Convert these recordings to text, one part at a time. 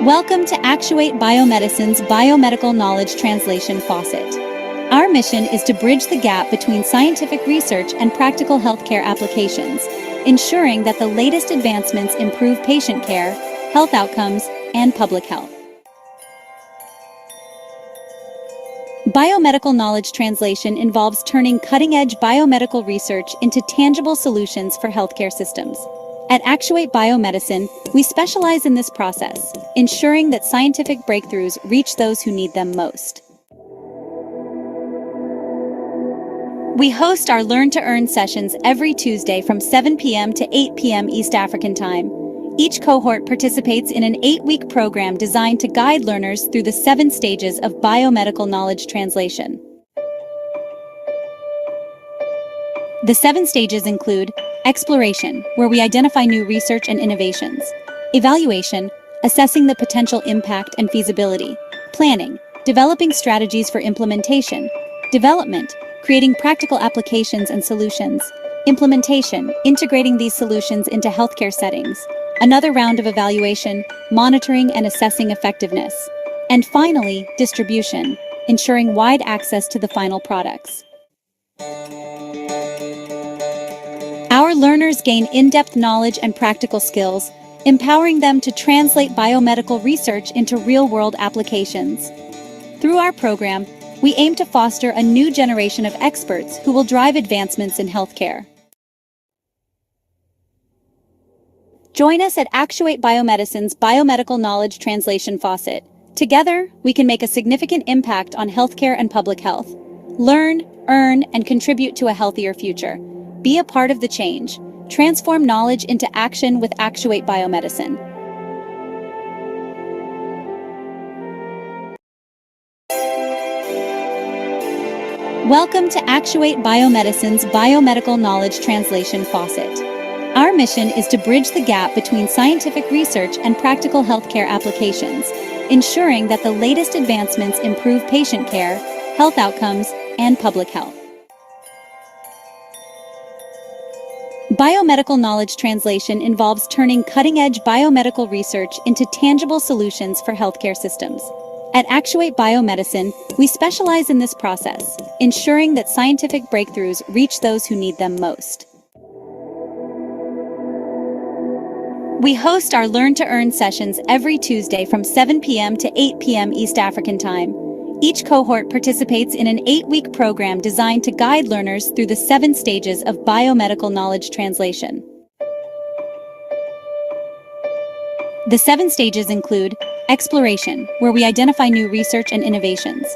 Welcome to Actuate Biomedicine's Biomedical Knowledge Translation Faucet. Our mission is to bridge the gap between scientific research and practical healthcare applications, ensuring that the latest advancements improve patient care, health outcomes, and public health. Biomedical knowledge translation involves turning cutting-edge biomedical research into tangible solutions for healthcare systems. At Actuate Biomedicine, we specialize in this process, ensuring that scientific breakthroughs reach those who need them most. We host our Learn to Earn sessions every Tuesday from 7 p.m. to 8 p.m. East African Time. Each cohort participates in an 8-week program designed to guide learners through the 7 stages of biomedical knowledge translation. The 7 stages include exploration, where we identify new research and innovations; evaluation, assessing the potential impact and feasibility; planning, developing strategies for implementation; development, creating practical applications and solutions; implementation, integrating these solutions into healthcare settings; another round of evaluation, monitoring and assessing effectiveness; and finally, distribution, ensuring wide access to the final products. Our learners gain in-depth knowledge and practical skills, empowering them to translate biomedical research into real-world applications. Through our program, we aim to foster a new generation of experts who will drive advancements in healthcare. Join us at Actuate Biomedicine's Biomedical Knowledge Translation Faucet. Together, we can make a significant impact on healthcare and public health. Learn, earn, and contribute to a healthier future. Be a part of the change. Transform knowledge into action with Actuate Biomedicine. Welcome to Actuate Biomedicine's Biomedical Knowledge Translation Faucet. Our mission is to bridge the gap between scientific research and practical healthcare applications, ensuring that the latest advancements improve patient care, health outcomes, and public health. Biomedical knowledge translation involves turning cutting-edge biomedical research into tangible solutions for healthcare systems. At Actuate Biomedicine, we specialize in this process, ensuring that scientific breakthroughs reach those who need them most. We host our Learn to Earn sessions every Tuesday from 7 p.m. to 8 p.m. East African Time. Each cohort participates in an 8-week program designed to guide learners through the 7 stages of biomedical knowledge translation. The 7 stages include exploration, where we identify new research and innovations;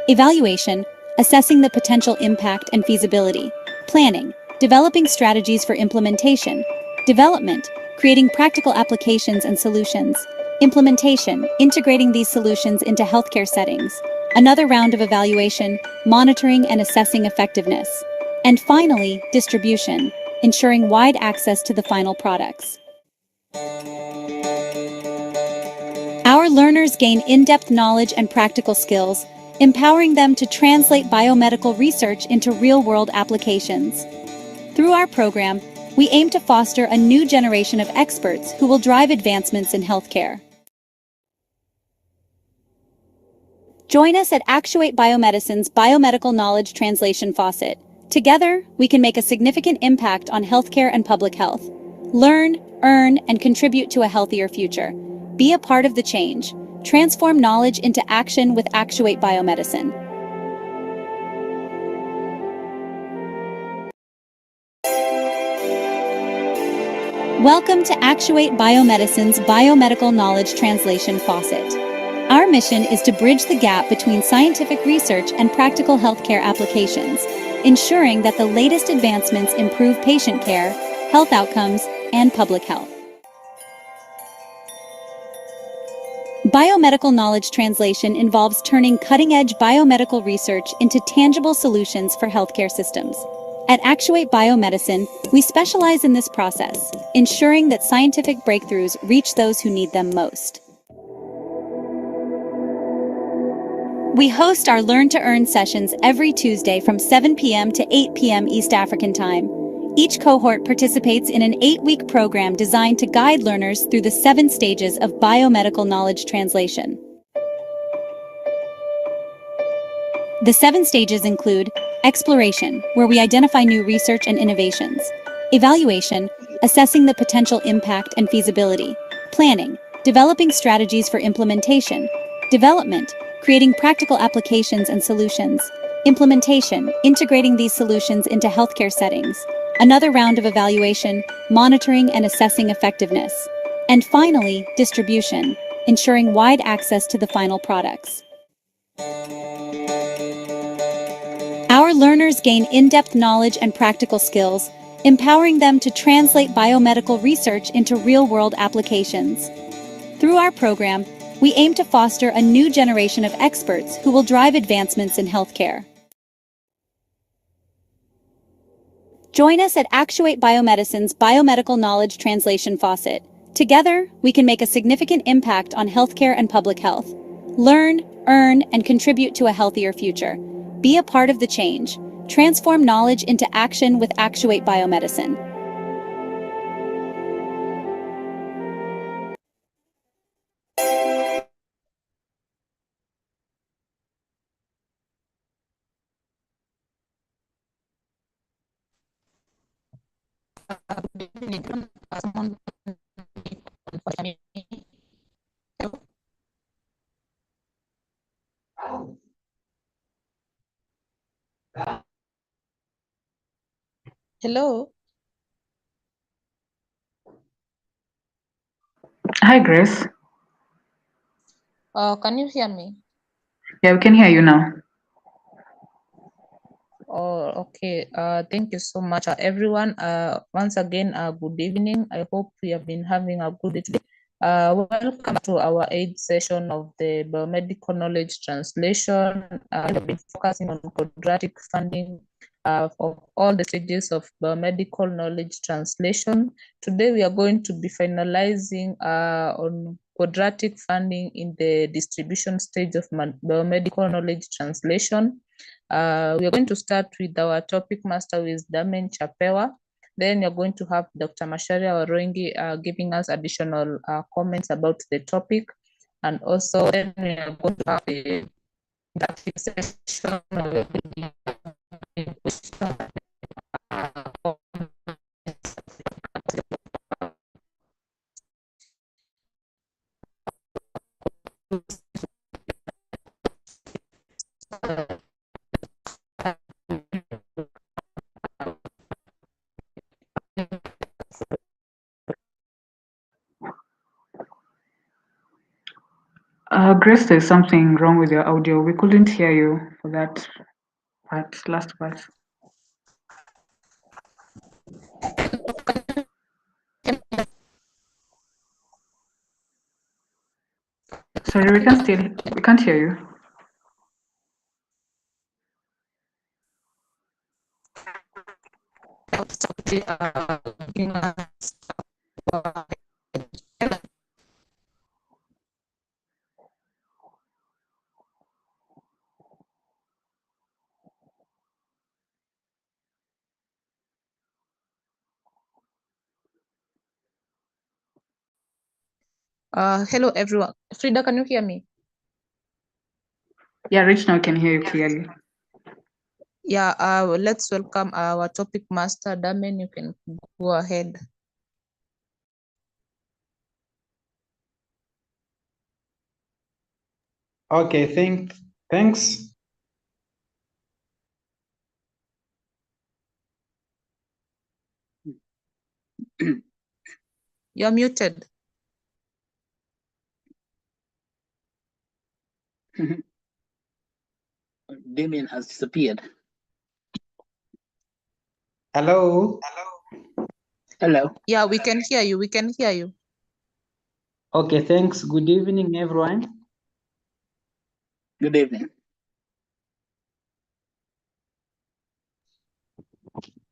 evaluation, assessing the potential impact and feasibility; planning, developing strategies for implementation; development, creating practical applications and solutions; implementation, integrating these solutions into healthcare settings; another round of evaluation, monitoring and assessing effectiveness; and finally, distribution, ensuring wide access to the final products. Our learners gain in-depth knowledge and practical skills, empowering them to translate biomedical research into real-world applications. Through our program, we aim to foster a new generation of experts who will drive advancements in healthcare. Join us at Actuate Biomedicine's Biomedical Knowledge Translation Faucet. Together, we can make a significant impact on healthcare and public health. Learn, earn, and contribute to a healthier future. Be a part of the change. Transform knowledge into action with Actuate Biomedicine. Welcome to Actuate Biomedicine's Biomedical Knowledge Translation Faucet. Our mission is to bridge the gap between scientific research and practical healthcare applications, ensuring that the latest advancements improve patient care, health outcomes, and public health. Biomedical knowledge translation involves turning cutting-edge biomedical research into tangible solutions for healthcare systems. At Actuate Biomedicine, we specialize in this process, ensuring that scientific breakthroughs reach those who need them most. We host our Learn to Earn sessions every Tuesday from 7 p.m. to 8 p.m. East African Time. Each cohort participates in an 8-week program designed to guide learners through the 7 stages of biomedical knowledge translation. The 7 stages include exploration, where we identify new research and innovations; evaluation, assessing the potential impact and feasibility; planning, developing strategies for implementation; development, creating practical applications and solutions; implementation, integrating these solutions into healthcare settings; another round of evaluation, monitoring and assessing effectiveness; and finally, distribution, ensuring wide access to the final products. Our learners gain in-depth knowledge and practical skills, empowering them to translate biomedical research into real-world applications. Through our program, we aim to foster a new generation of experts who will drive advancements in healthcare. Join us at Actuate Biomedicine's Biomedical Knowledge Translation Faucet. Together, we can make a significant impact on healthcare and public health. Learn, earn, and contribute to a healthier future. Be a part of the change. Transform knowledge into action with Actuate Biomedicine. Hello. Hi, Grace. Can you hear me? Yeah, we can hear you now. Oh, okay. Thank you so much, everyone. Once again, good evening. I hope we have been having a good day. Welcome to our 8th session of the Biomedical Knowledge Translation. We've been focusing on quadratic funding of all the stages of biomedical knowledge translation. Today, we are going to be finalizing on quadratic funding in the distribution stage of biomedical knowledge translation. We are going to start with our topic master with Damen Chapewa. Then you're going to have Dr. Masharia Warongi giving us additional comments about the topic. And also then we are going to have a interactive session where we'll be having questions. Grace, there's something wrong with your audio. We couldn't hear you for that last part. Sorry, we can't hear you. Hello, everyone. Frida, can you hear me? Yeah, Rich now can hear you clearly. Yeah, let's welcome our topic master, Damen. You can go ahead. Okay, thanks. You're muted. Damien has disappeared. Hello. Hello. Yeah, we can hear you. We can hear you. Okay, thanks. Good evening, everyone. Good evening.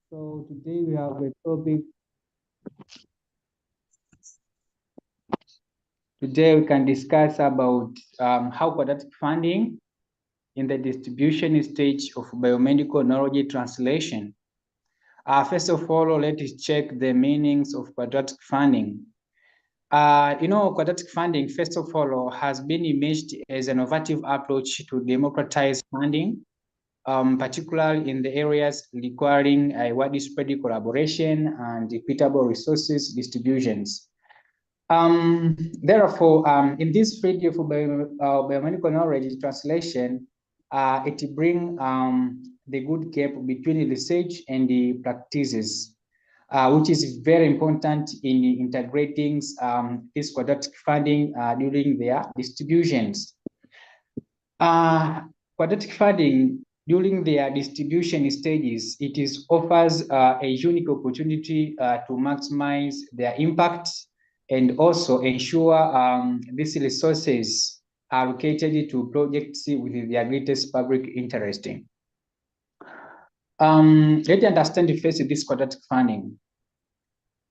So today we have a topic. Today we can discuss about how quadratic funding in the distribution stage of biomedical knowledge translation. First of all, let us check the meanings of quadratic funding. Quadratic funding, first of all, has been imaged as an innovative approach to democratize funding, particularly in the areas requiring widespread collaboration and equitable resources distributions. Therefore, in this video for biomedical knowledge translation, it brings the good gap between research and the practices, which is very important in integrating this quadratic funding during their distributions. Quadratic funding during their distribution stages, offers a unique opportunity to maximize their impact and also ensure these resources are allocated to projects with their greatest public interest. Let's understand first this quadratic funding.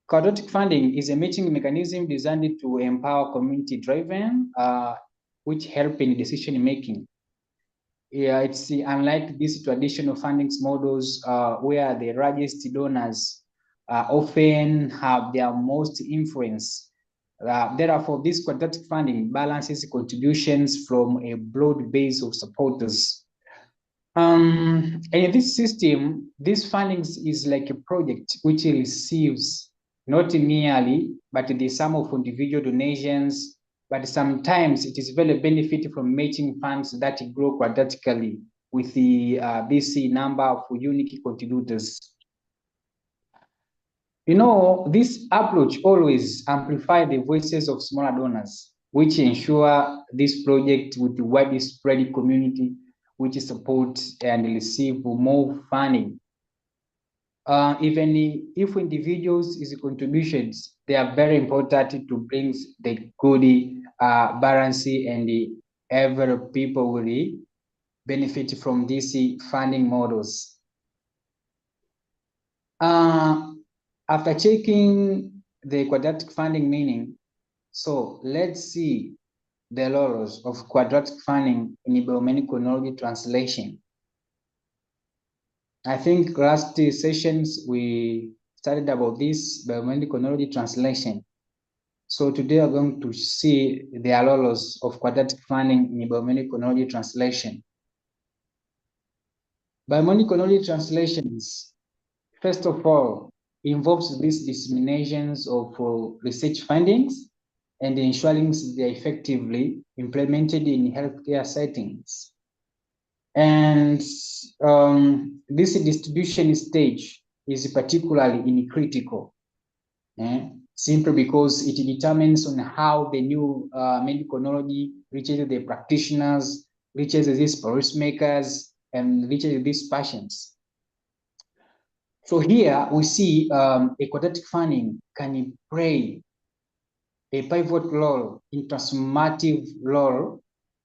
Quadratic funding is a matching mechanism designed to empower community-driven, which help in decision-making. Yeah, it's unlike these traditional funding models where the largest donors often have their most influence. Therefore, this quadratic funding balances contributions from a broad base of supporters. And in this system, this funding is like a project which receives not merely, but the sum of individual donations, but sometimes it is very benefit from matching funds that grow quadratically with the BC number of unique contributors. This approach always amplifies the voices of smaller donors, which ensure this project with widespread community which support and receive more funding. Even if individuals' contributions, they are very important to bring the good balance and every people will benefit from these funding models. After checking the quadratic funding meaning, so let's see the laws of quadratic funding in biomedical knowledge translation. I think last sessions we studied about this biomedical knowledge translation. So today we're going to see the laws of quadratic funding in biomedical knowledge translation. Biomedical knowledge translations, first of all, involves these disseminations of research findings and ensuring they are effectively implemented in healthcare settings. And this distribution stage is particularly critical, simply because it determines on how the new medical knowledge reaches the practitioners, reaches these policymakers, and reaches these patients. So here we see a quadratic funding can play a pivotal role in transformative role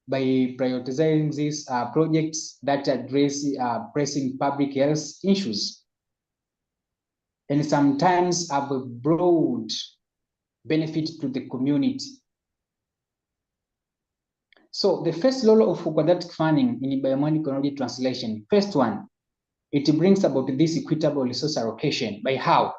by prioritizing these projects that address pressing public health issues and sometimes have a broad benefit to the community. So the first role of quadratic funding in biomedical knowledge translation, first one, it brings about this equitable resource allocation. By how?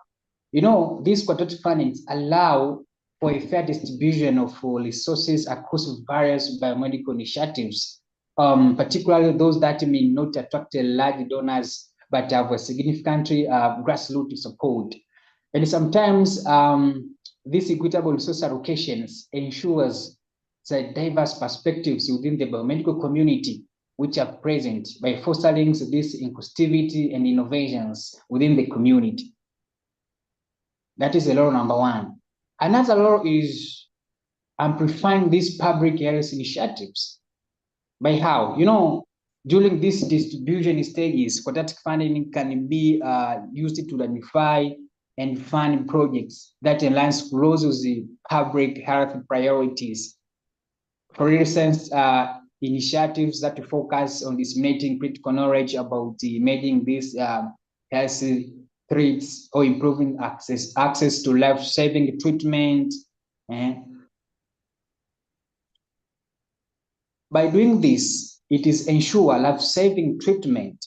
These quadratic fundings allow for a fair distribution of resources across various biomedical initiatives, particularly those that may not attract large donors, but have a significant grassroots support. And sometimes these equitable resource allocations ensures that diverse perspectives within the biomedical community which are present by fostering this inclusivity and innovations within the community. That is law number one. Another law is amplifying these public health initiatives. By how? During these distribution stages, quadratic funding can be used to identify and fund projects that aligns closely with the public health priorities. For instance, initiatives that focus on disseminating critical knowledge about managing these health threats or improving access to life-saving treatment. By doing this, it is ensure life-saving treatment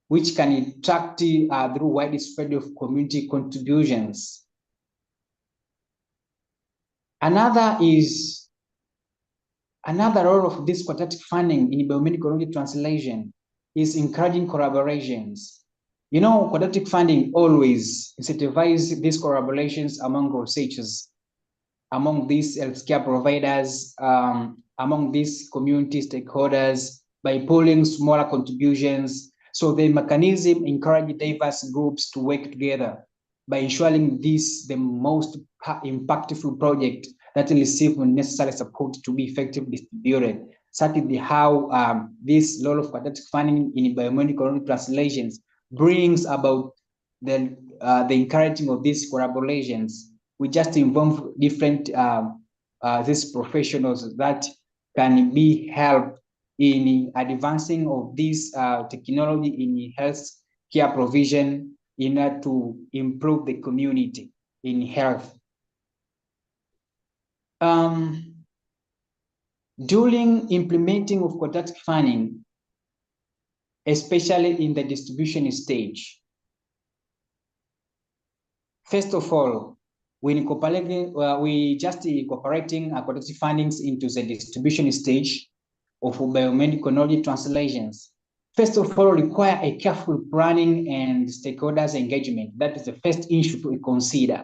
which can attract through widespread of community contributions. Another role of this quadratic funding in biomedical translation is encouraging collaborations. You know, quadratic funding always incentivizes these collaborations among researchers, among these healthcare providers, among these community stakeholders by pooling smaller contributions. So the mechanism encourages diverse groups to work together by ensuring this the most impactful project that will receive necessary support to be effectively distributed. Certainly how this role of quadratic funding in biomedical translations brings about the encouraging of these collaborations. We just involve different these professionals that can be helped in advancing of this technology in health care provision in order to improve the community in health. During implementing of quadratic funding, especially in the distribution stage, first of all, we just incorporating quadratic findings into the distribution stage of biomedical knowledge translations. First of all, require a careful planning and stakeholders engagement. That is the first issue to consider.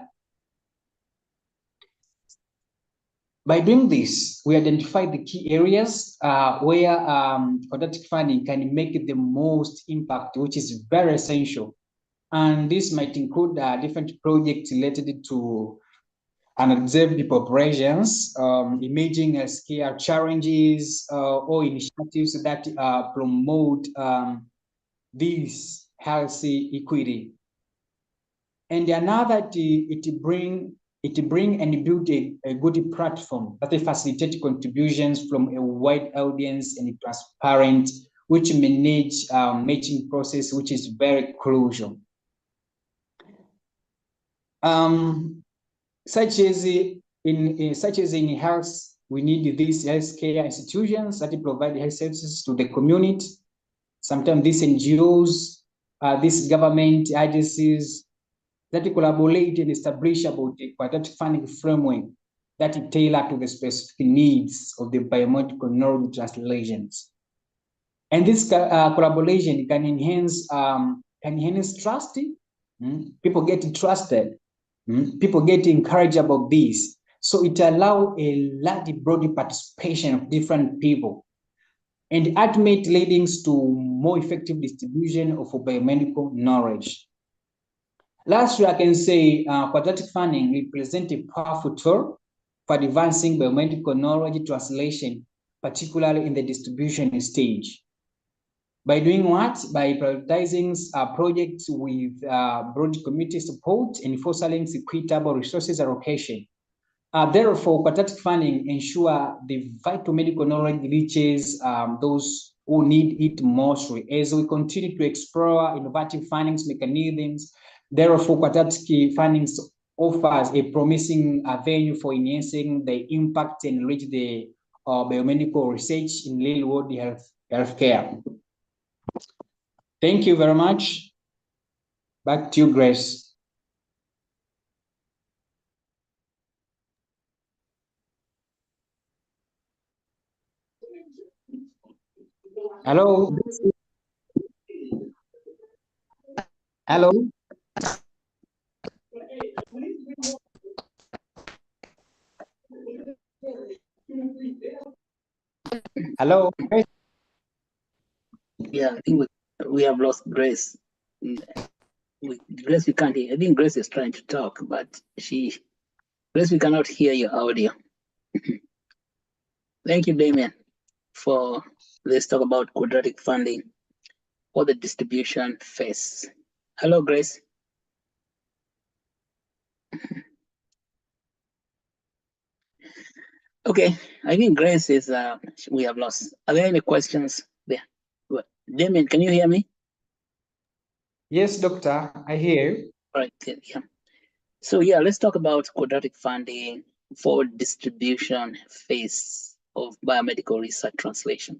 By doing this, we identify the key areas where quadratic funding can make the most impact, which is very essential. And this might include different projects related to unobserved populations, emerging healthcare challenges, or initiatives that promote this healthy equity. And another, it bring and build a good platform that will facilitate contributions from a wide audience and transparent, which manage matching process, which is very crucial. Such as in health, we need these healthcare institutions that provide health services to the community. Sometimes these NGOs, these government agencies that collaborate and establish about a quadratic funding framework that tailor to the specific needs of the biomedical knowledge translations. And this collaboration can enhance trust. People get trusted. People get encouraged about this. So it allows a large broad participation of different people and ultimately leading to more effective distribution of biomedical knowledge. Lastly, I can say quadratic funding represents a powerful tool for advancing biomedical knowledge translation, particularly in the distribution stage. By doing what? By prioritizing projects with broad community support and fostering equitable resources allocation. Therefore, quadratic funding ensure the vital medical knowledge reaches those who need it mostly. As we continue to explore innovative funding mechanisms, therefore, quadratic funding offers a promising venue for enhancing the impact and reach the biomedical research in real-world healthcare. Thank you very much. Back to you, Grace. Hello. Hello. Hello. Yeah, I think we have lost Grace. Grace, we can't hear. I think Grace is trying to talk, but Grace, we cannot hear your audio. Thank you, Damien, for this talk about quadratic funding for the distribution phase. Hello, Grace. Okay, I think Grace is, we have lost. Are there any questions there? Damien, can you hear me? Yes, doctor, I hear you. All right, yeah. So yeah, let's talk about quadratic funding for distribution phase of biomedical research translation.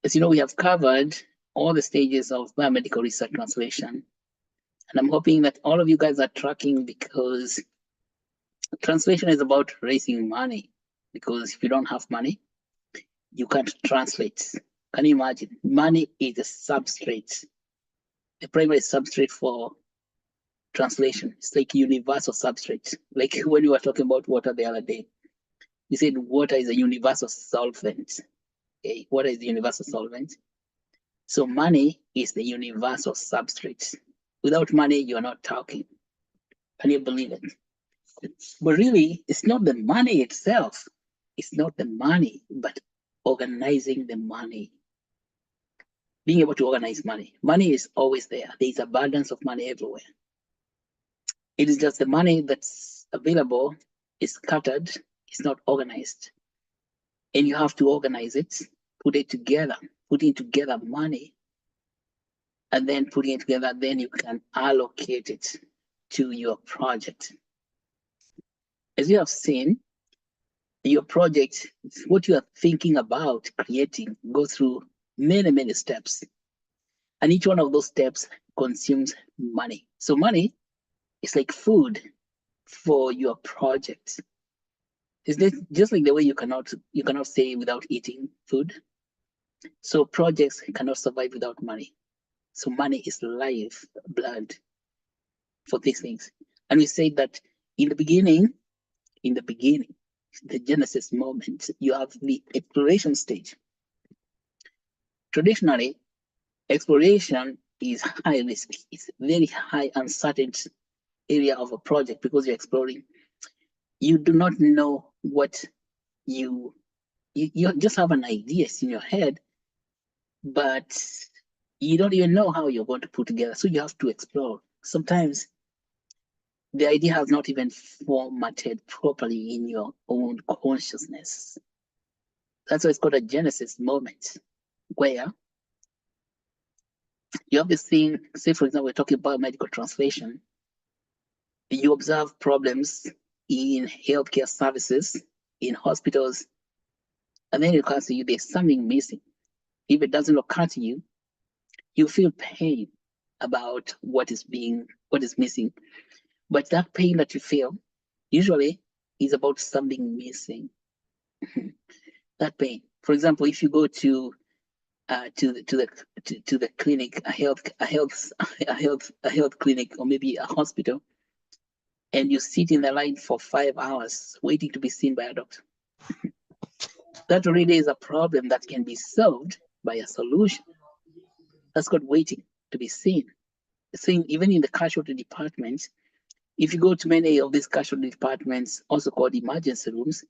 As you know, we have covered all the stages of biomedical research translation. And I'm hoping that all of you guys are tracking, because translation is about raising money. Because if you don't have money, you can't translate. Can you imagine? Money is a substrate, the primary substrate for translation. It's like universal substrate. Like when we were talking about water the other day, we said water is a universal solvent. Okay, water is the universal solvent. So money is the universal substrate. Without money, you're not talking. Can you believe it? But really, it's not the money itself. It's not the money, but organizing the money. Being able to organize money. Money is always there. There's abundance of money everywhere. It is just the money that's available is scattered, it's not organized. And you have to organize it, putting together money, and then putting it together, then you can allocate it to your project. As you have seen, your project, what you are thinking about creating, go through many, many steps. And each one of those steps consumes money. So money is like food for your project. It's just like the way you cannot say without eating food. So projects cannot survive without money. So money is life blood for these things. And we say that in the beginning, the genesis moment, you have the exploration stage. Traditionally, exploration is high risk. It's very high uncertainty area of a project, because you're exploring. You do not know what you just have an idea in your head, but you don't even know how you're going to put together. So you have to explore. Sometimes the idea has not even formatted properly in your own consciousness. That's why it's called a genesis moment, where you have this thing. Say, for example, we're talking about medical translation. You observe problems in healthcare services, in hospitals, and then it occurs to you there's something missing. If it doesn't occur to you, you feel pain about what is missing. But that pain that you feel usually is about something missing. That pain. For example, if you go to the clinic, a health clinic, or maybe a hospital, and you sit in the line for 5 hours waiting to be seen by a doctor, that already is a problem that can be solved by a solution. That's called waiting to be seen. Same even in the casualty departments. If you go to many of these casualty departments, also called emergency rooms,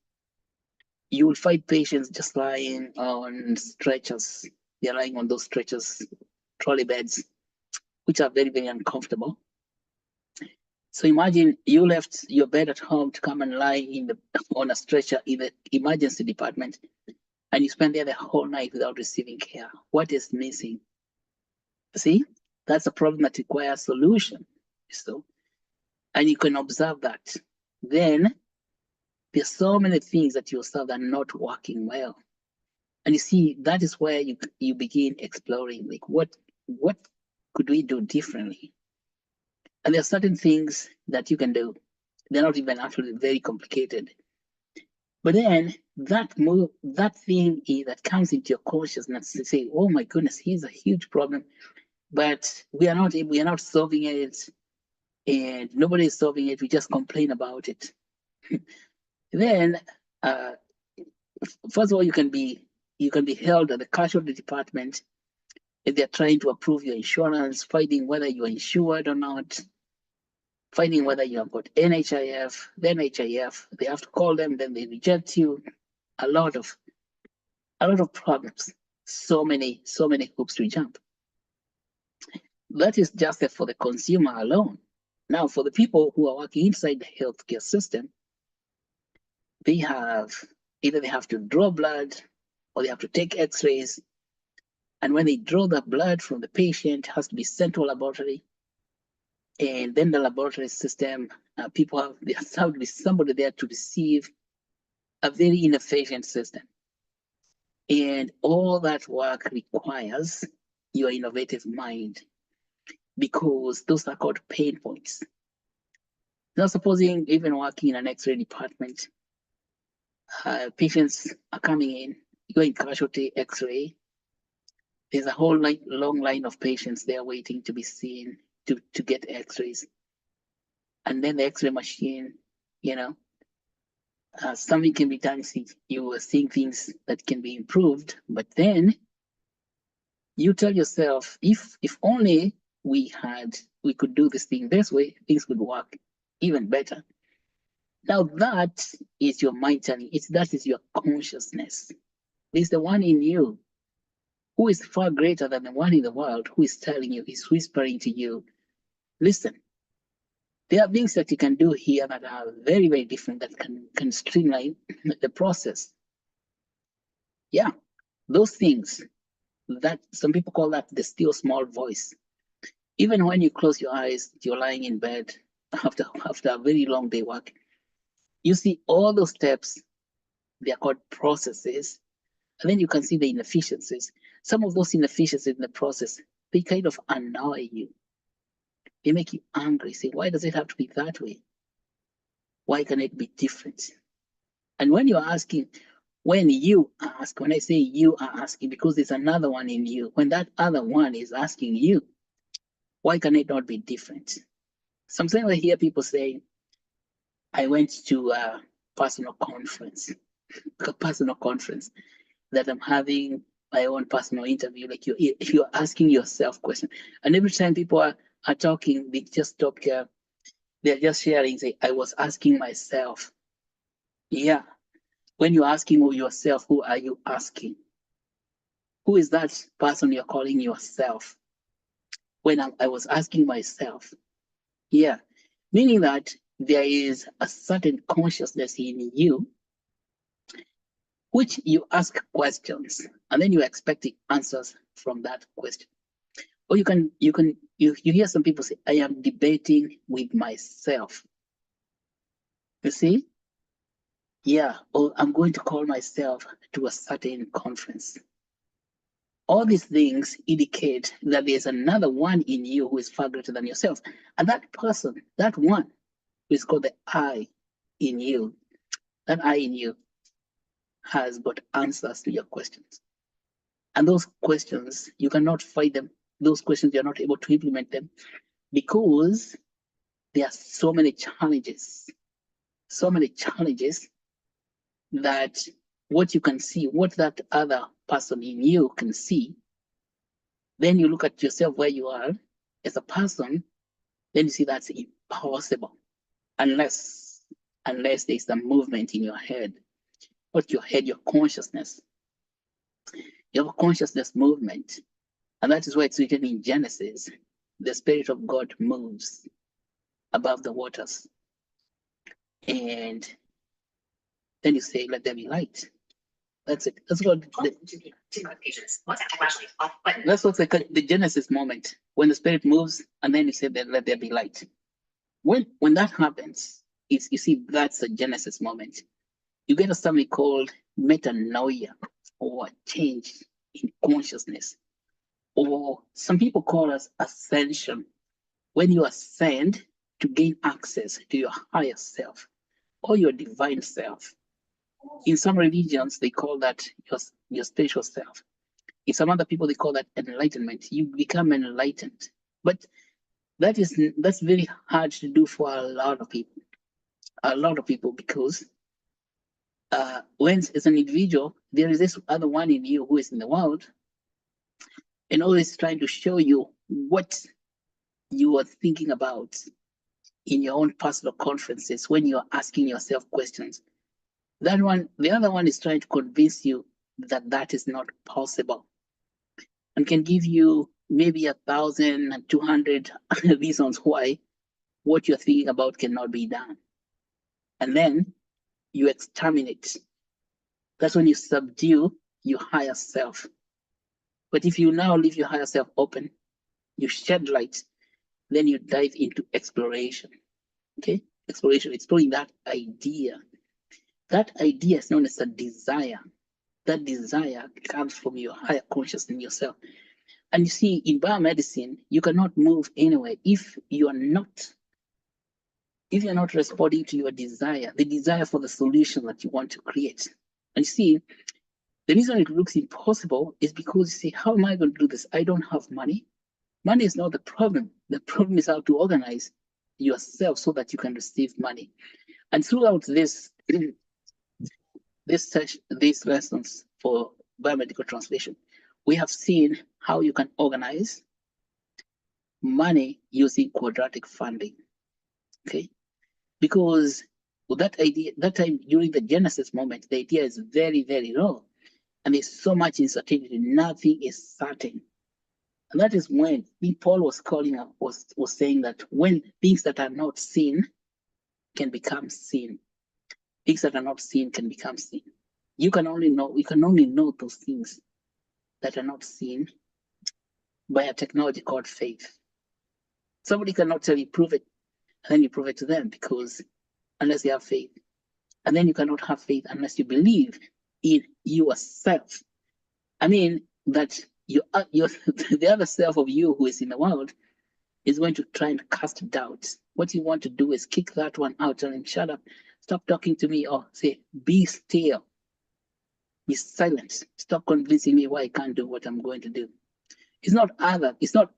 you will find patients just lying on stretchers. They're lying on those stretchers, trolley beds, which are very, very uncomfortable. So imagine you left your bed at home to come and lie on a stretcher in the emergency department, and you spend there the whole night without receiving care. What is missing? See, that's a problem that requires solution. So, and you can observe that. Then there's so many things that you observe that are not working well. And you see, that is where you begin exploring, like what could we do differently? And there are certain things that you can do. They're not even actually very complicated. But then that thing that comes into your consciousness to say, oh my goodness, here's a huge problem, but we are not solving it, and nobody is solving it. We just complain about it. Then, first of all, you can be held at the casualty department if they're trying to approve your insurance, finding whether you're insured or not, finding whether you have got NHIF, then HIF. They have to call them, then they reject you. A lot of problems. So many hoops to jump. That is just for the consumer alone. Now, for the people who are working inside the healthcare system, either they have to draw blood or they have to take x-rays. And when they draw the blood from the patient, it has to be sent to a laboratory. And then the laboratory system, there has to be somebody there to receive a very inefficient system. And all that work requires your innovative mind, because those are called pain points. Now, supposing even working in an X-ray department, patients are coming in, you're in casualty X-ray. There's a whole long line of patients there waiting to be seen to get X-rays. And then the X-ray machine, something can be done. See, you are seeing things that can be improved, but then you tell yourself, if only we could do this thing this way, things could work even better. Now that is your mind telling. That is your consciousness. It's the one in you who is far greater than the one in the world who is telling you, is whispering to you, listen, there are things that you can do here that are very, very different, that can streamline the process. Yeah, those things, that some people call that the still small voice. Even when you close your eyes, you're lying in bed after a very long day work, you see all those steps, they are called processes, and then you can see the inefficiencies. Some of those inefficiencies in the process, they kind of annoy you. They make you angry. Say, why does it have to be that way? Why can it be different? And when you're asking, when I say you are asking, because there's another one in you, when that other one is asking you, why can it not be different? Sometimes I hear people say, I went to a personal conference that I'm having my own personal interview. Like you're asking yourself questions. And every time people are talking, they just stop here. They're just sharing, say, I was asking myself. Yeah. When you're asking yourself, who are you asking? Who is that person you're calling yourself? When I was asking myself. Yeah. Meaning that there is a certain consciousness in you which you ask questions and then you're expecting answers from that question. Or you hear some people say, I am debating with myself. You see? Yeah, or I'm going to call myself to a certain conference. All these things indicate that there's another one in you who is far greater than yourself. And that person, that one, who is called the I in you, that I in you has got answers to your questions. And those questions, you cannot fight them. Those questions, you're not able to implement them because there are so many challenges that what you can see, what that other person in you can see, then you look at yourself where you are as a person, then you see that's impossible unless there's the movement in your head. Not your head, your consciousness. You have a consciousness movement. And that is why it's written in Genesis, the Spirit of God moves above the waters. And then you say, let there be light. That's it. That's what that's what's the Genesis moment, when the Spirit moves, and then you say that let there be light. When that happens, you see that's the Genesis moment. You get something called metanoia, or change in consciousness, or some people call us ascension. When you ascend to gain access to your higher self or your divine self. In some religions, they call that your spiritual self. In some other people, they call that enlightenment. You become enlightened. But that's very hard to do for a lot of people. Because when as an individual, there is this other one in you who is in the world and always trying to show you what you are thinking about in your own personal conferences when you're asking yourself questions. The other one is trying to convince you that that is not possible and can give you maybe 1,200 reasons why what you're thinking about cannot be done. And then you exterminate. That's when you subdue your higher self. But if you now leave your higher self open, you shed light, then you dive into exploration. Okay? Exploring that idea. That idea is known as a desire. That desire comes from your higher consciousness in yourself. And you see, in biomedicine, you cannot move anywhere if you're not responding to your desire, the desire for the solution that you want to create. And you see, the reason it looks impossible is because you say, how am I going to do this? I don't have money. Money is not the problem. The problem is how to organize yourself so that you can receive money. And throughout these lessons for biomedical translation, we have seen how you can organize money using quadratic funding. Okay, because that idea, that time during the Genesis moment, the idea is very, very low, and there's so much uncertainty. Nothing is certain. And that is when Paul was calling up, was saying that when things that are not seen can become seen, things that are not seen can become seen. You can only know those things that are not seen by a technology called faith. Somebody cannot tell you prove it, and then you prove it to them, because unless you have faith, and then you cannot have faith unless you believe in yourself. I mean that you the other self of you who is in the world is going to try and cast doubt. What you want to do is kick that one out, tell him, shut up, stop talking to me, or say, be still, be silent, stop convincing me why I can't do what I'm going to do. It's not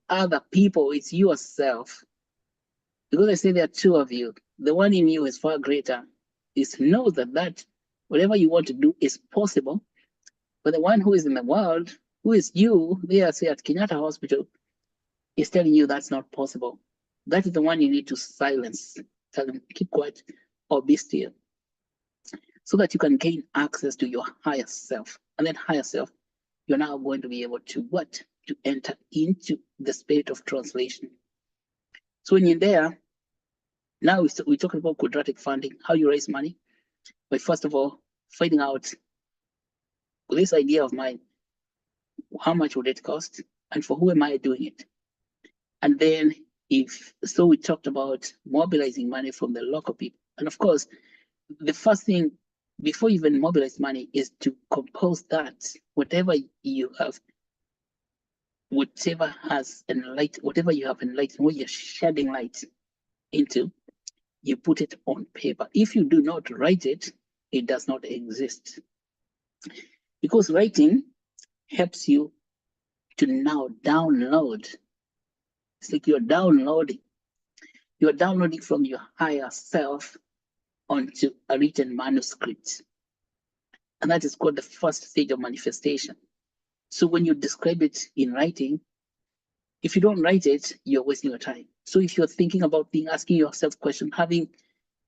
other people, it's yourself. Because I say there are two of you. The one in you is far greater. Is know that whatever you want to do is possible. But the one who is in the world, who is you, there, say at Kenyatta Hospital, is telling you that's not possible. That is the one you need to silence. Tell them, keep quiet or be still. So that you can gain access to your higher self. And then higher self, you're now going to be able to what? To enter into the spirit of translation. So when you're there, now we're talking about quadratic funding, how you raise money. But first of all, finding out this idea of mine, how much would it cost? And for who am I doing it? And then we talked about mobilizing money from the local people. And of course, the first thing before you even mobilize money is to compose that whatever you have, whatever you have enlightened, what you're shedding light into, you put it on paper. If you do not write it, it does not exist. Because writing helps you to now download. It's like you're downloading from your higher self onto a written manuscript. And that is called the first stage of manifestation. So when you describe it in writing, if you don't write it, you're wasting your time. So if you're thinking about asking yourself questions, having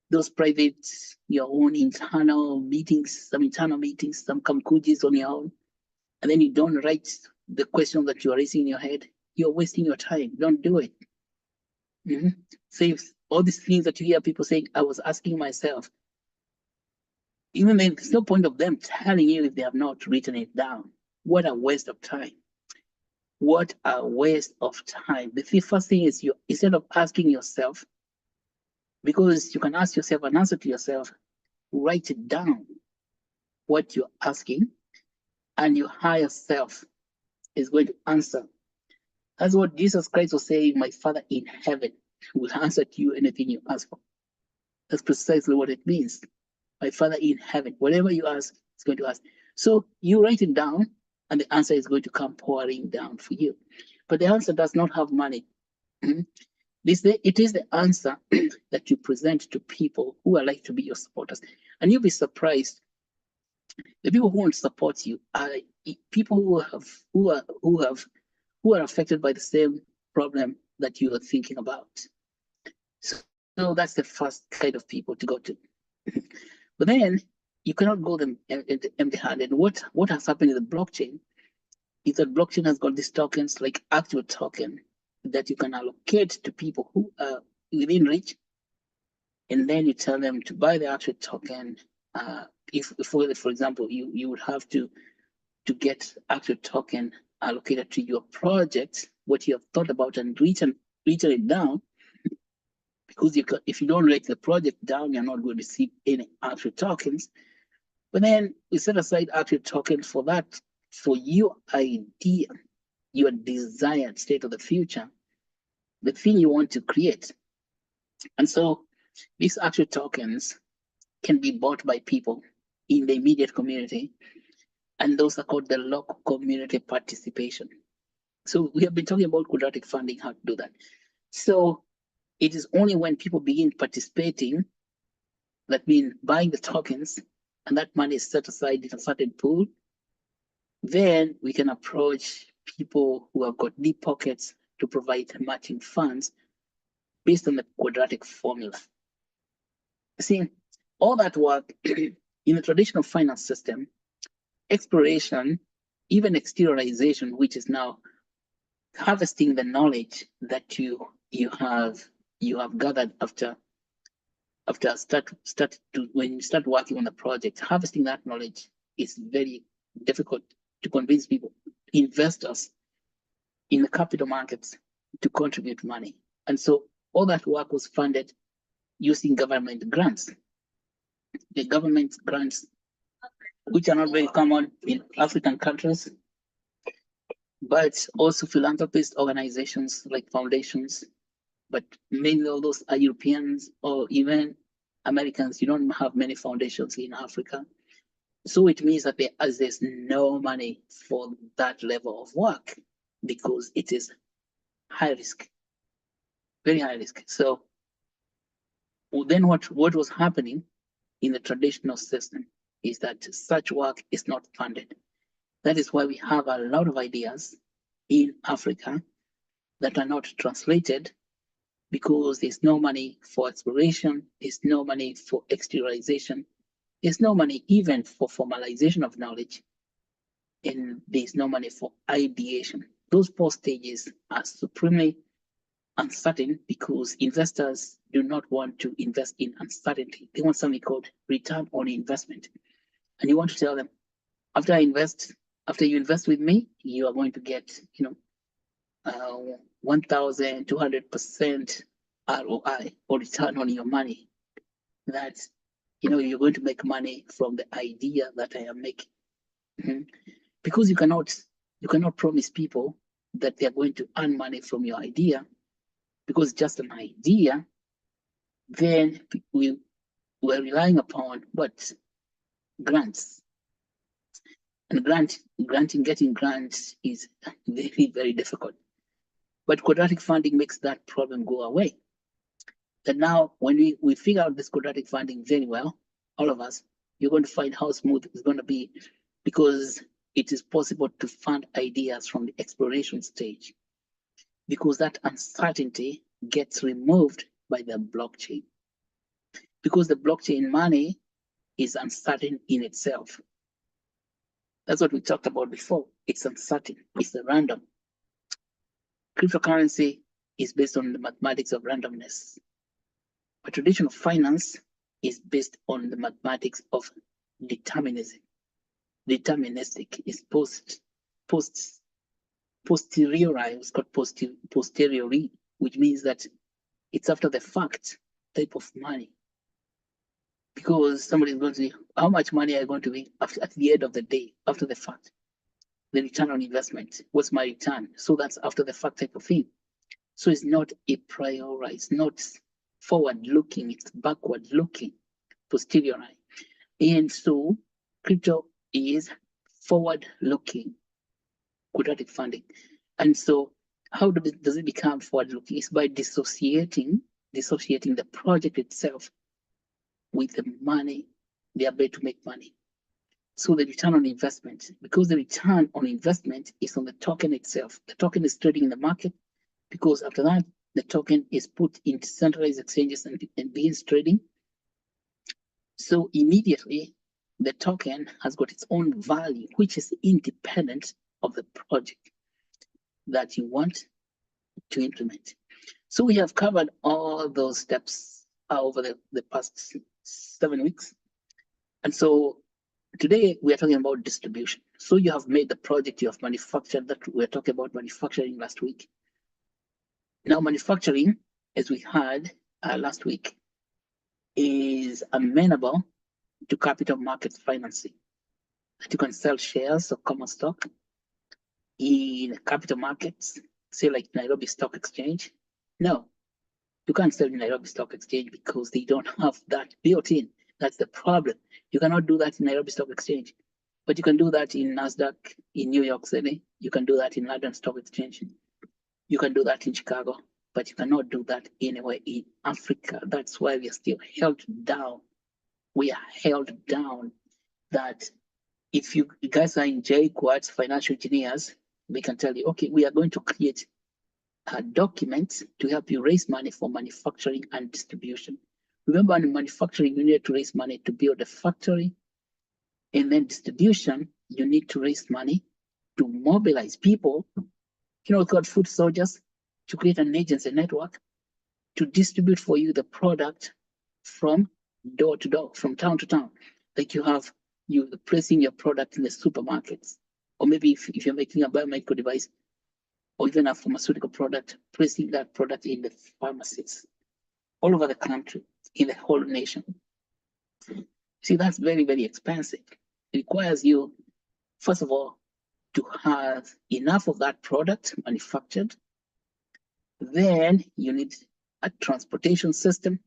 those private, your own internal meetings, some kamkujis on your own, and then you don't write the question that you're raising in your head, you're wasting your time. Don't do it. So if all these things that you hear people saying, I was asking myself, even then, there's no point of them telling you if they have not written it down. What a waste of time. What a waste of time. The first thing is instead of asking yourself, because you can ask yourself an answer to yourself, write it down, what you're asking, and your higher self is going to answer. That's what Jesus Christ was saying, my Father in heaven will answer to you anything you ask for. That's precisely what it means. My Father in heaven, whatever you ask, is going to ask. So you write it down, and the answer is going to come pouring down for you. But the answer does not have money. It is the answer that you present to people who are like to be your supporters. And you'll be surprised. The people who won't support you are people who are affected by the same problem that you are thinking about. So that's the first kind of people to go to. But then you cannot go them empty-handed. What has happened in the blockchain is that blockchain has got these tokens like Actuate token that you can allocate to people who are within reach, and then you tell them to buy the Actuate token. If for example you would have to get Actuate token allocated to your project, what you have thought about, and written it down. Because if you don't write the project down, you're not going to receive any Actuate tokens. But then we set aside Actuate tokens for that, for your idea. your desired state of the future, the thing you want to create. And so these actual tokens can be bought by people in the immediate community, and those are called the local community participation. So we have been talking about quadratic funding, how to do that. So it is only when people begin participating, that means buying the tokens, and that money is set aside in a certain pool, then we can approach people who have got deep pockets to provide matching funds based on the quadratic formula. See, all that work in the traditional finance system, exploration, even exteriorization, which is now harvesting the knowledge that you have gathered when you start working on the project, harvesting that knowledge is very difficult to convince people, investors in the capital markets, to contribute money. And so all that work was funded using government grants. The government grants, which are not very common in African countries, but also philanthropist organizations like foundations. But many of those are Europeans or even Americans. You don't have many foundations in Africa. So it means that there's no money for that level of work because it is high risk, very high risk. So then what was happening in the traditional system is that such work is not funded. That is why we have a lot of ideas in Africa that are not translated, because there's no money for exploration, there's no money for exteriorization, there's no money even for formalization of knowledge, and there's no money for ideation. Those four stages are supremely uncertain because investors do not want to invest in uncertainty. They want something called return on investment. And you want to tell them, after you invest with me, you are going to get, 1,200% ROI, or return on your money. That, you're going to make money from the idea that I am making. Because you cannot promise people that they are going to earn money from your idea, because it's just an idea. Then we're relying upon what? Grants. And getting grants is very, very difficult. But quadratic funding makes that problem go away. That now, when we figure out this quadratic funding very well, all of us, you're going to find how smooth it's going to be, because it is possible to fund ideas from the exploration stage, because that uncertainty gets removed by the blockchain. Because the blockchain money is uncertain in itself. That's what we talked about before. It's uncertain, it's random. Cryptocurrency is based on the mathematics of randomness. But traditional finance is based on the mathematics of determinism. Deterministic is posteriori, it's called posteriori, which means that it's after the fact type of money. Because somebody is going to say, how much money are you going to make at the end of the day, after the fact? The return on investment, what's my return? So that's after the fact type of thing. So it's not a priori, it's not forward looking, it's backward looking, posteriori. And so crypto is forward looking quadratic funding. And so how does it become forward looking? It's by dissociating the project itself with the money, the ability to make money. So the return on investment, because the return on investment is on the token itself. The token is trading in the market, because after that, the token is put in centralized exchanges and begins trading. So immediately, the token has got its own value, which is independent of the project that you want to implement. So we have covered all those steps over the past 7 weeks. And so today we are talking about distribution. So you have made the project, you have manufactured, that we were talking about manufacturing last week. Now manufacturing, as we had last week, is amenable to capital market financing. That you can sell shares of common stock in capital markets, say like Nairobi Stock Exchange. No, you can't sell in Nairobi Stock Exchange because they don't have that built in. That's the problem. You cannot do that in Nairobi Stock Exchange, but you can do that in NASDAQ in New York City. You can do that in London Stock Exchange. You can do that in Chicago, but you cannot do that anywhere in Africa. That's why we are still held down. We are held down that if you guys are in JQuats, financial engineers, we can tell you, okay, we are going to create a document to help you raise money for manufacturing and distribution. Remember, in manufacturing, you need to raise money to build a factory. And then distribution, you need to raise money to mobilize people, you know, called food soldiers, to create an agency network to distribute for you the product from door to door, from town to town. Like you placing your product in the supermarkets, or maybe if you're making a biomedical device, or even a pharmaceutical product, placing that product in the pharmacies all over the country, in the whole nation. See, that's very, very expensive. It requires you, first of all, to have enough of that product manufactured. Then you need a transportation system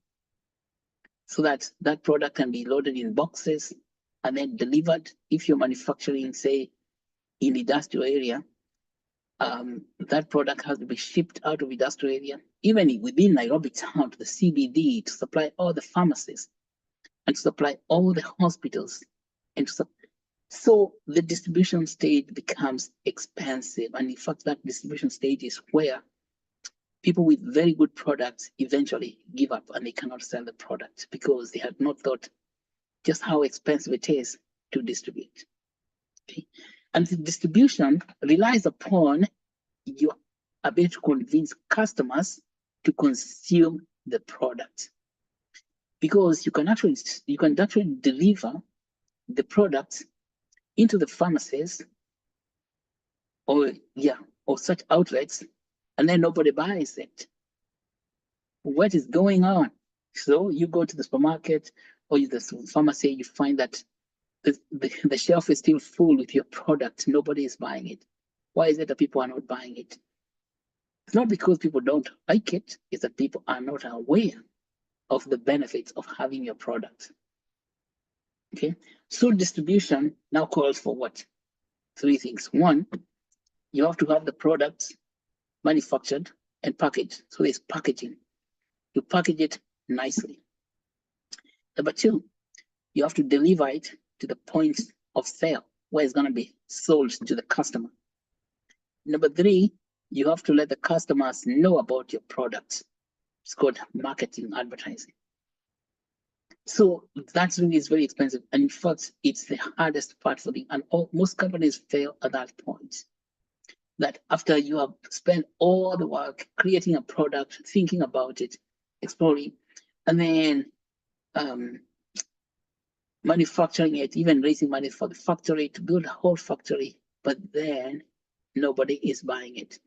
so that that product can be loaded in boxes and then delivered. If you're manufacturing, say, in the industrial area, that product has to be shipped out of industrial area, even within Nairobi town, to the CBD, to supply all the pharmacies and to supply all the hospitals. And so the distribution stage becomes expensive. And in fact, that distribution stage is where people with very good products eventually give up and they cannot sell the product because they had not thought just how expensive it is to distribute. Okay. And the distribution relies upon your ability to convince customers to consume the product, because you can actually deliver the product into the pharmacies or such outlets, and then nobody buys it. What is going on? So you go to the supermarket or the pharmacy, you find that the shelf is still full with your product. Nobody is buying it. Why is it that people are not buying it? It's not because people don't like it, it's that people are not aware of the benefits of having your product. Okay, so distribution now calls for what? Three things. One, you have to have the products manufactured and packaged. So there's packaging. You package it nicely. Number two, you have to deliver it to the point of sale where it's going to be sold to the customer. Number three, you have to let the customers know about your product. It's called marketing, advertising. So that really is very expensive. And in fact, it's the hardest part for them. And most companies fail at that point. That after you have spent all the work creating a product, thinking about it, exploring, and then manufacturing it, even raising money for the factory to build a whole factory, but then nobody is buying it.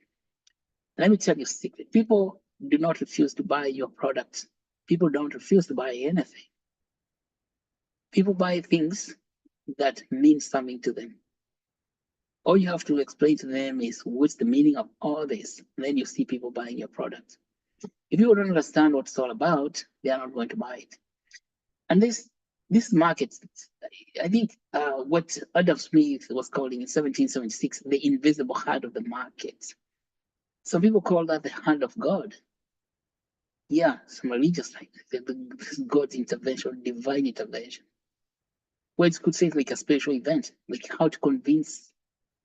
Let me tell you a secret. People do not refuse to buy your product. People don't refuse to buy anything. People buy things that mean something to them. All you have to explain to them is what's the meaning of all this. And then you see people buying your product. If you don't understand what it's all about, they are not going to buy it. And this market, I think what Adam Smith was calling in 1776, the invisible hand of the market. Some people call that the hand of God. Yeah, some religious like God's intervention, divine intervention. Words could say it's like a spiritual event, like how to convince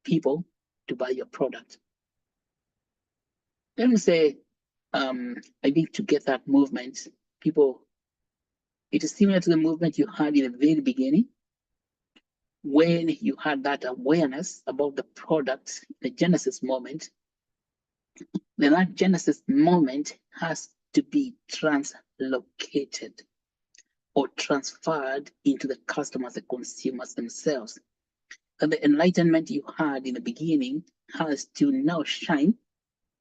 people to buy your product. Let me say, I think to get that movement, it is similar to the movement you had in the very beginning, when you had that awareness about the product, the Genesis moment. Then that Genesis moment has to be translocated or transferred into the customers, the consumers themselves. And the enlightenment you had in the beginning has to now shine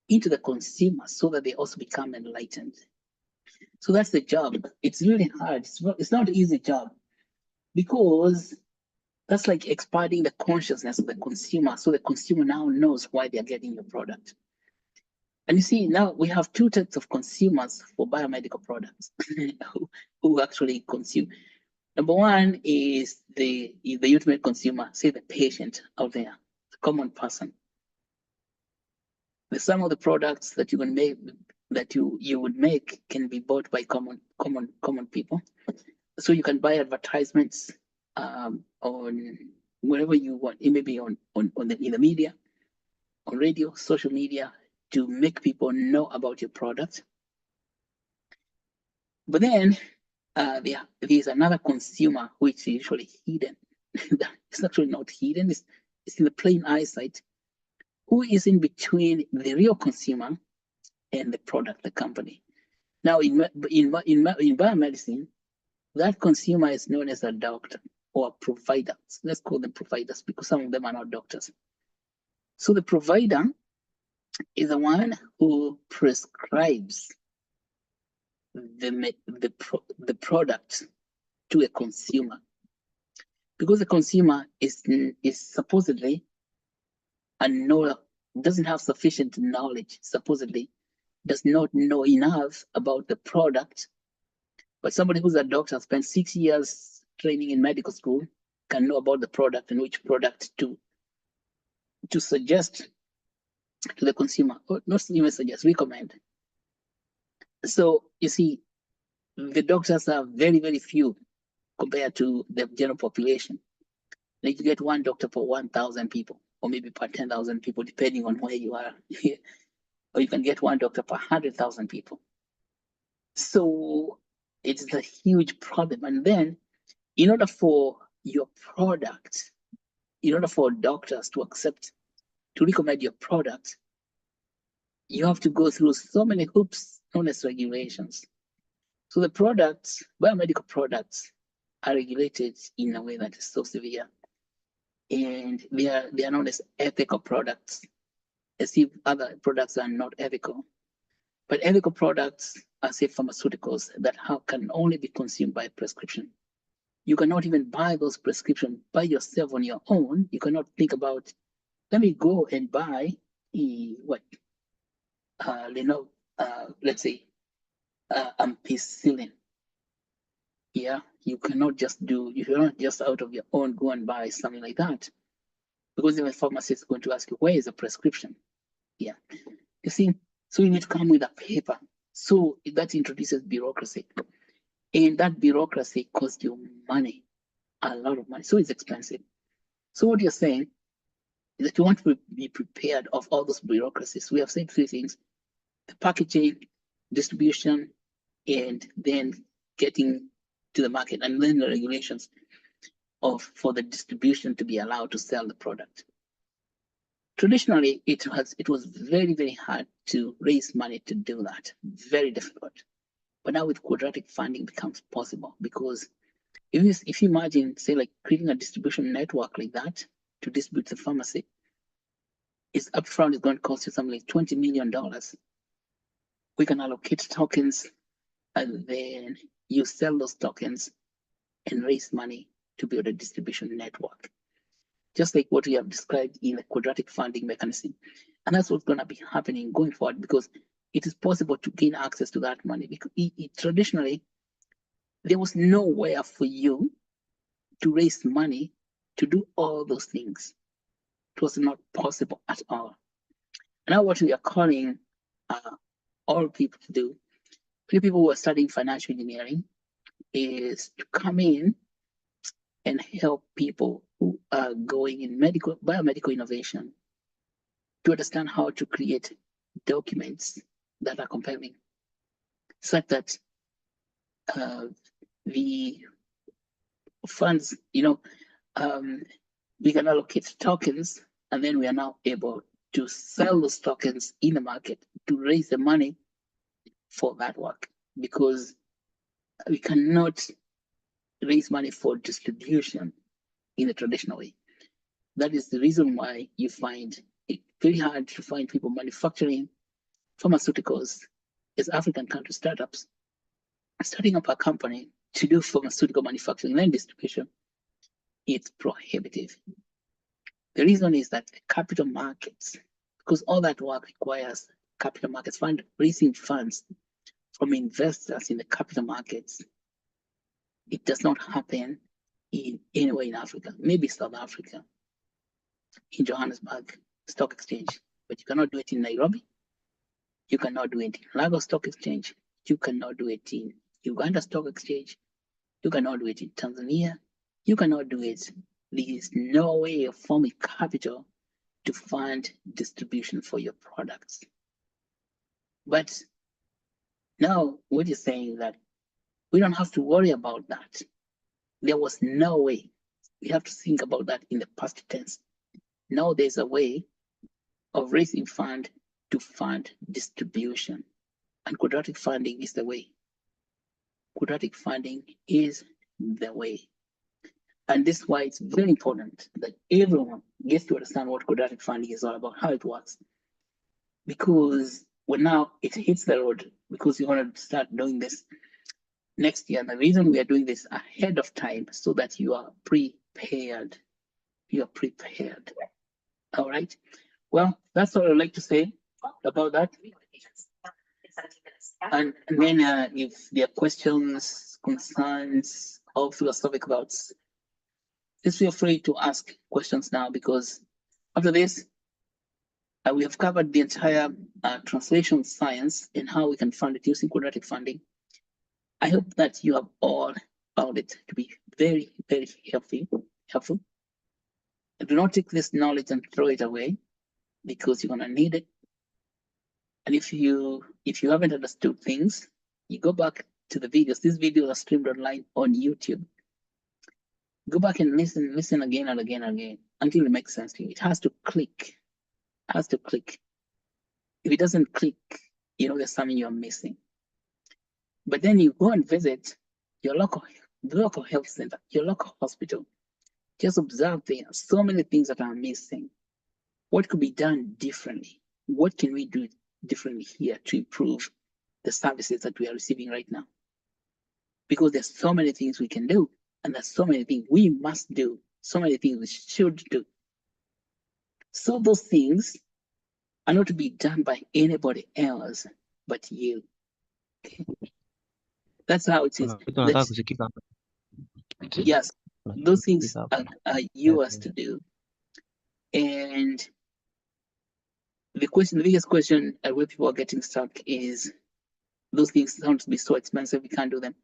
into the consumers so that they also become enlightened. So that's the job. It's really hard. It's not an easy job, because That's like expanding the consciousness of the consumer, so the consumer now knows why they're getting your product. And you see, now we have two types of consumers for biomedical products who actually consume. Number one is the ultimate consumer, say the patient out there, the common person. Some of the products that you can make, that you would make, can be bought by common people. So you can buy advertisements on wherever you want. It may be in the media, on radio, social media, to make people know about your product. But then there's another consumer which is usually hidden. It's actually not hidden, it's in the plain eyesight, who is in between the real consumer and the product, the company. Now, in biomedicine, that consumer is known as a doctor or a provider. So let's call them providers because some of them are not doctors. So the provider is the one who prescribes the product to a consumer, because the consumer is supposedly doesn't have sufficient knowledge, supposedly does not know enough about the product. But somebody who's a doctor, spent 6 years training in medical school, can know about the product and which product to suggest to the consumer, or not even suggest, recommend. So you see, the doctors are very, very few compared to the general population. Like you get one doctor per 1,000 people, or maybe per 10,000 people, depending on where you are. Or you can get one doctor per 100,000 people. So it's a huge problem. And then, in order for your product, in order for doctors to recommend your product, you have to go through so many hoops known as regulations. So the products, biomedical products, are regulated in a way that is so severe. And they are known as ethical products, as if other products are not ethical. But ethical products are, say, pharmaceuticals that can only be consumed by prescription. You cannot even buy those prescriptions by yourself on your own. You cannot think about, let me go and buy let's say ampicillin. Yeah, you cannot just out of your own go and buy something like that, because the pharmacist is going to ask you, where is the prescription? Yeah, you see, so you need to come with a paper. So that introduces bureaucracy, and that bureaucracy costs you money, a lot of money. So it's expensive. So what you're saying is that you want to be prepared of all those bureaucracies. We have said three things: the packaging, distribution, and then getting to the market, and then the regulations for the distribution to be allowed to sell the product. Traditionally, it was very, very hard to raise money to do that, very difficult. But now with quadratic funding becomes possible, because if you imagine, say, like creating a distribution network like that to distribute the pharmacy, it's upfront, it's going to cost you something like $20 million. We can allocate tokens, and then you sell those tokens and raise money to build a distribution network, just like what we have described in the quadratic funding mechanism. And that's what's going to be happening going forward, because it is possible to gain access to that money. Because traditionally, there was nowhere for you to raise money to do all those things. It was not possible at all. And now what we are calling all people to do, people who are studying financial engineering, is to come in and help people who are going in biomedical innovation to understand how to create documents that are compelling, such that the funds, we can allocate tokens, and then we are now able to sell those tokens in the market to raise the money for that work, because we cannot raise money for distribution in the traditional way. That is the reason why you find it very hard to find people manufacturing pharmaceuticals as African country startups, starting up a company to do pharmaceutical manufacturing and distribution. it's prohibitive. The reason is that the capital markets, because all that work requires capital markets, raising funds from investors in the capital markets. It does not happen in anywhere in Africa, maybe South Africa, in Johannesburg Stock Exchange, but you cannot do it in Nairobi. You cannot do it in Lagos Stock Exchange. You cannot do it in Uganda Stock Exchange. You cannot do it in Tanzania. You cannot do it. There is no way of forming capital to fund distribution for your products. But now what you're saying that we don't have to worry about that. There was no way. We have to think about that in the past tense. Now there's a way of raising fund to fund distribution. And quadratic funding is the way. Quadratic funding is the way. And this is why it's very important that everyone gets to understand what quadratic funding is all about, how it works. Because when now it hits the road, because you want to start doing this next year. And the reason we are doing this ahead of time so that you are prepared. You are prepared. All right. Well, that's all I'd like to say about that. And then if there are questions, concerns, or philosophical doubts, just feel free to ask questions now, because after this, we have covered the entire translation science and how we can fund it using quadratic funding. I hope that you have all found it to be very, very helpful. And do not take this knowledge and throw it away, because you're gonna need it. And if you haven't understood things, you go back to the videos. These videos are streamed online on YouTube. Go back and listen again and again and again until it makes sense to you. It has to click. It has to click. If it doesn't click, there's something you're missing. But then you go and visit your local health center, your local hospital. Just observe there are so many things that are missing. What could be done differently? What can we do differently here to improve the services that we are receiving right now? Because there's so many things we can do, and there's so many things we must do, so many things we should do. So those things are not to be done by anybody else but you. Okay? That's how it is. Tunataka kusikika. Yes, those things are yours to do. And the biggest question where people are getting stuck is those things sound to be so expensive, we can't do them.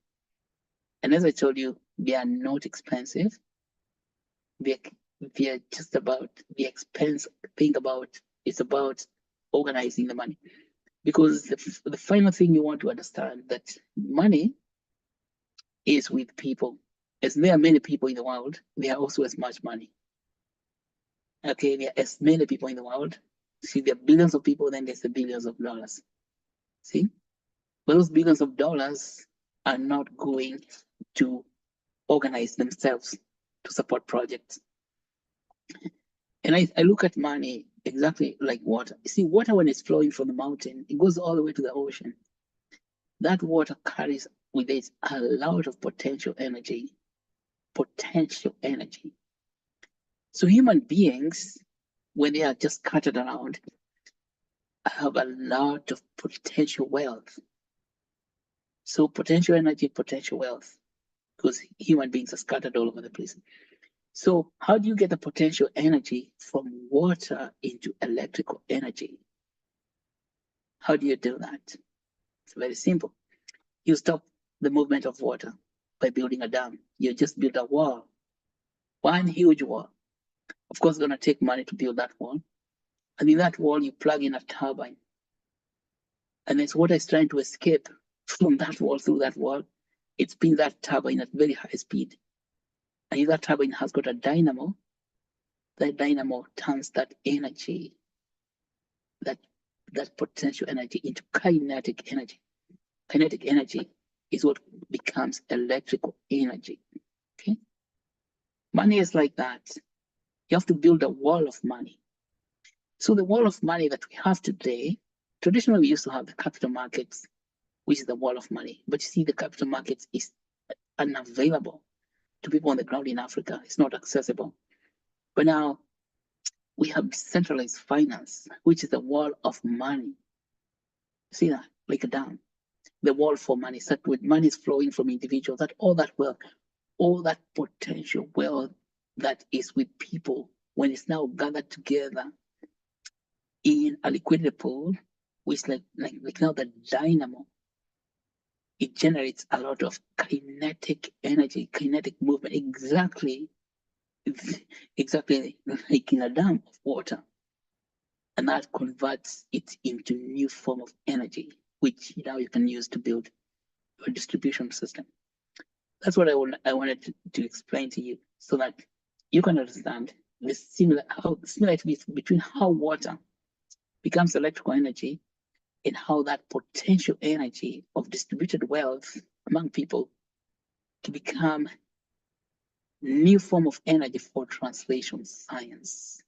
And as I told you, they are not expensive. They're just about the expense. Think about it's about organizing the money. Because the final thing you want to understand that money is with people. As there are many people in the world, there are also as much money. Okay, there are as many people in the world. See, there are billions of people, then there's the billions of dollars. See? But those billions of dollars are not going to organize themselves to support projects. And I look at money exactly like water. You see, water, when it's flowing from the mountain, it goes all the way to the ocean. That water carries with it a lot of potential energy. So human beings, when they are just scattered around, have a lot of potential wealth. So potential energy, potential wealth, because human beings are scattered all over the place. So how do you get the potential energy from water into electrical energy? How do you do that? It's very simple. You stop the movement of water by building a dam. You just build a wall, one huge wall. Of course, it's going to take money to build that wall. And in that wall, you plug in a turbine. And as water is trying to escape from that wall through that wall, it spins that turbine at very high speed. And if that turbine has got a dynamo, that dynamo turns that energy, that potential energy, into kinetic energy. Kinetic energy is what becomes electrical energy. Okay? Money is like that. You have to build a wall of money. So the wall of money that we have today, traditionally we used to have the capital markets, which is the wall of money. But you see, the capital markets is unavailable to people on the ground in Africa. It's not accessible. But now we have decentralized finance, which is the wall of money. See that? Like a dam. The wall for money, such with money is flowing from individuals, that all that wealth, all that potential wealth that is with people, when it's now gathered together in a liquidity pool, which like now the dynamo, it generates a lot of kinetic energy, kinetic movement, exactly like in a dam of water. And that converts it into new form of energy, which now you can use to build your distribution system. That's what I wanted to explain to you, so that you can understand the similarity between how water becomes electrical energy and how that potential energy of distributed wealth among people can become new form of energy for translation science.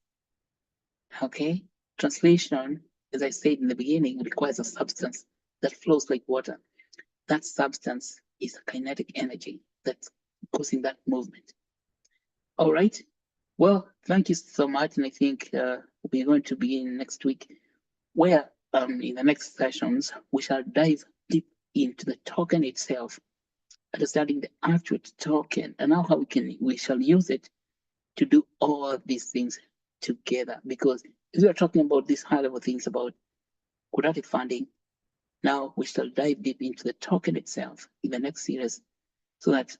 Okay, translation, as I said in the beginning, requires a substance that flows like water. That substance is a kinetic energy that's causing that movement. All right. Well, thank you so much. And I think we're going to begin next week, where in the next sessions, we shall dive deep into the token itself, understanding the Actuate token and how we shall use it to do all these things together. Because if we are talking about these high level things about quadratic funding, now we shall dive deep into the token itself in the next series, so that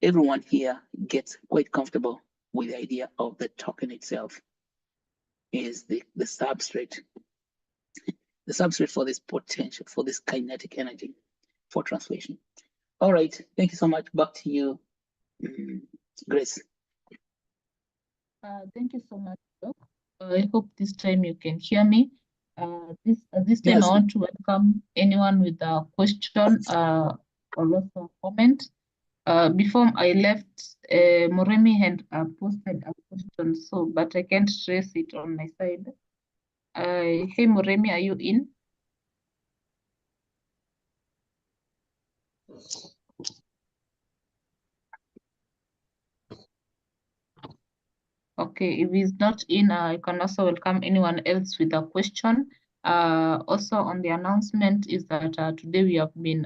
everyone here gets quite comfortable with the idea of the token itself is the substrate. The substrate for this potential, for this kinetic energy for translation. All right, thank you so much. Back to you, Grace. Thank you so much, Doc. I hope this time you can hear me. This time Yes. I want to welcome anyone with a question or also a comment. Before I left, Moremi had posted a question, so but I can't trace it on my side. Hey Moremi, are you in? Okay, if he's not in, I can also welcome anyone else with a question. Also on the announcement is that today we have been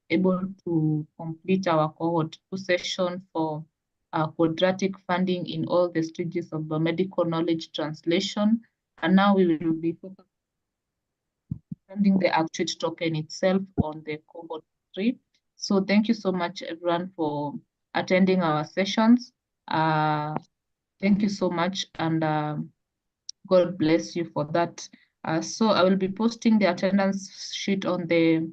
able to complete our cohort 2 session for quadratic funding in all the stages of biomedical knowledge translation. And now we will be focusing on the Actuate token itself on the cohort 3. So thank you so much everyone for attending our sessions. Thank you so much, and God bless you for that. So I will be posting the attendance sheet on the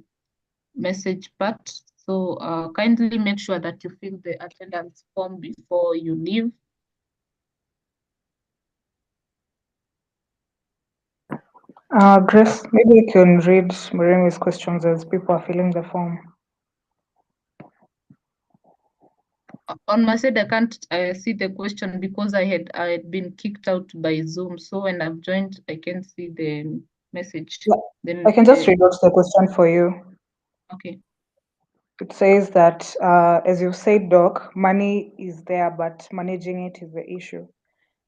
message part. So kindly make sure that you fill the attendance form before you leave. Grace, maybe you can read Murimi's questions as people are filling the form. On my side, I can't see the question because I had been kicked out by Zoom. So when I've joined, I can see the message. Yeah, Then I can just read out the question for you. Okay. It says that, as you've said, Doc, money is there, but managing it is the issue.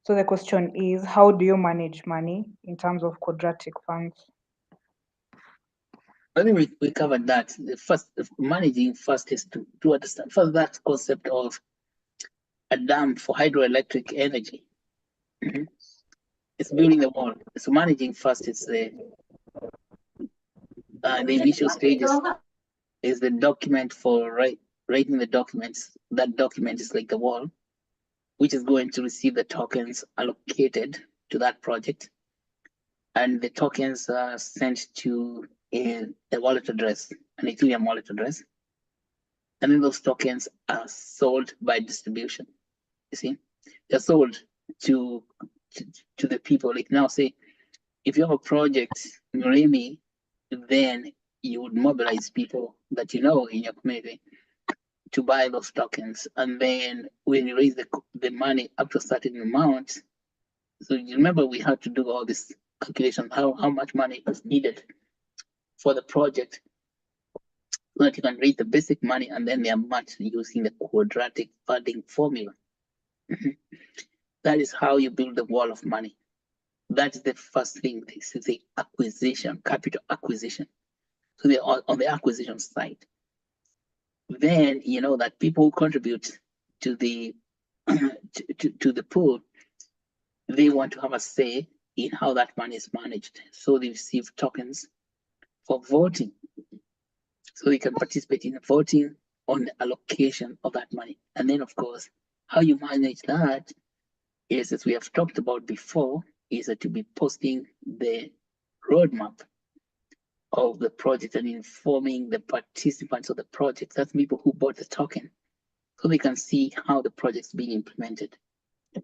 So the question is, how do you manage money in terms of quadratic funds? I think we covered that. The first managing first is to understand first that concept of a dam for hydroelectric energy. It's building the wall. So managing first is the initial stages is the document for writing the documents. That document is like the wall, which is going to receive the tokens allocated to that project. And the tokens are sent to a wallet address, an Ethereum wallet address. And then those tokens are sold by distribution. You see, they're sold to the people. Like now, say, if you have a project, Remy, then you would mobilize people that you know in your community to buy those tokens. And then when you raise the money up to a certain amount, so you remember we had to do all this calculation, how much money is needed for the project. so that you can raise the basic money and then they are matched using the quadratic funding formula. That is how you build the wall of money. That is the first thing. This is the acquisition, capital acquisition. So they're on the acquisition side. Then you know that people who contribute to the to the pool, they want to have a say in how that money is managed. So they receive tokens for voting. So they can participate in voting on the allocation of that money. And then of course, how you manage that is, as we have talked about before, is that to be posting the roadmap of the project and informing the participants of the project, that's people who bought the token, so they can see how the project's being implemented.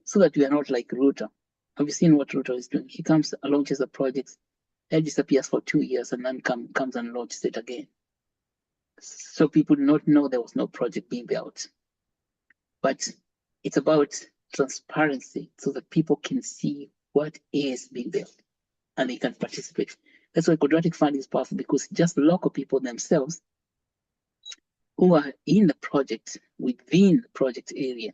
So that we are not like Ruto. Have you seen what Ruto is doing? He comes, launches a project, then disappears for 2 years and then comes and launches it again. So people do not know there was no project being built. But it's about transparency so that people can see what is being built and they can participate. That's why quadratic funding is powerful, because just local people themselves who are in the project, within the project area,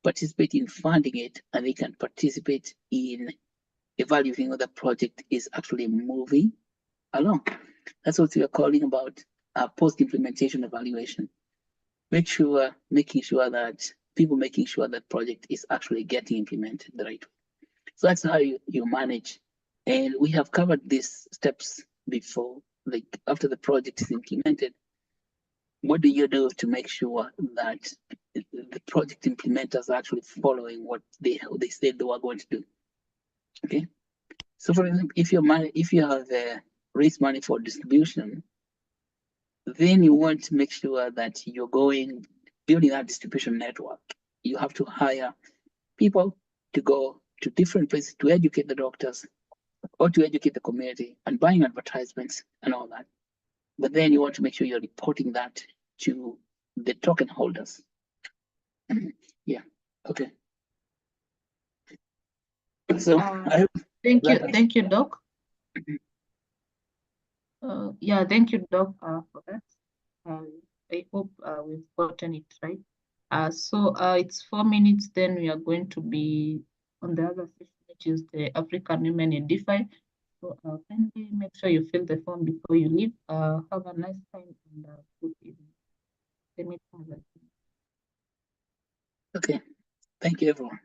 participate in funding it, and they can participate in evaluating whether the project is actually moving along. That's what we are calling about post-implementation evaluation. Making sure that project is actually getting implemented the right way. So that's how you manage. And we have covered these steps before. Like after the project is implemented, what do you do to make sure that the project implementers are actually following what they said they were going to do? Okay. So for example, if you have raised money for distribution, then you want to make sure that you're building that distribution network. You have to hire people to go to different places to educate the doctors or to educate the community and buying advertisements and all that. But then you want to make sure you're reporting that to the token holders. Yeah. Okay. So I hope Thank you, that- thank you, Doc. Yeah, thank you, Doc, for that. I hope we've gotten it right. So it's 4 minutes, then we are going to be on the other session, which is the African Women in DeFi. So kindly make sure you fill the form before you leave. Have a nice time and good evening. The meeting is adjourned. Okay. Thank you, everyone.